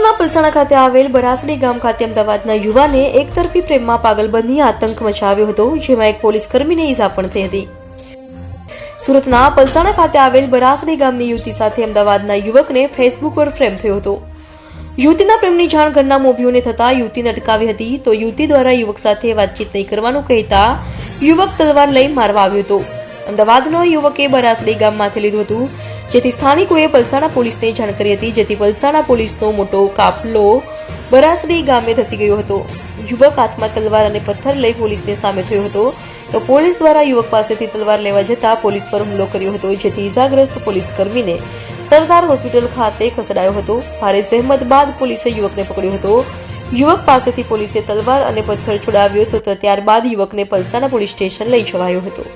સુરતના પલસાણા ખાતે આવેલ બરાસડી ગામ ખાતે અમદાવાદના યુવાને એકતરફી પ્રેમમાં પાગલ બની આતંક મચાવ્યો હતો, જેમાં એક પોલીસ કર્મીને ઈજા પણ થઈ હતી. સુરતના પલસાણા ખાતે આવેલ બરાસડી ગામની યુવતી સાથે અમદાવાદના યુવકને ફેસબુક પર પ્રેમ થયો હતો. યુવતીના પ્રેમની જાણ ઘરના મોભીઓને થતા યુવતીને અટકાવી હતી, તો યુવતી દ્વારા યુવક સાથે વાતચીત નહીં કરવાનું કહેતા યુવક તલવાર લઈ મારવા આવ્યો હતો. અમદાવાદનો યુવકે બરાસડી ગામમાંથી લીધું હતું, જેથી સ્થાનિકોએ પલસાણા પોલીસને જાણ કરી હતી, જેથી પલસાણા પોલીસનો મોટો કાફલો બરાસડી ગામે ધસી ગયો હતો. યુવક હાથમાં તલવાર અને પથ્થર લઈ પોલીસની સામે થયો હતો, તો પોલીસ દ્વારા યુવક પાસેથી તલવાર લેવા જતા પોલીસ પર હુમલો કર્યો હતો, જેથી ઈજાગ્રસ્ત પોલીસ કર્મીને સરદાર હોસ્પિટલ ખાતે ખસેડાયો હતો. ભારે જહેમત બાદ પોલીસે યુવકને પકડ્યો હતો. યુવક પાસેથી પોલીસે તલવાર અને પથ્થર છોડાવ્યો હતો, ત્યારબાદ યુવકને પલસાણા પોલીસ સ્ટેશન લઈ જવાયો હતો.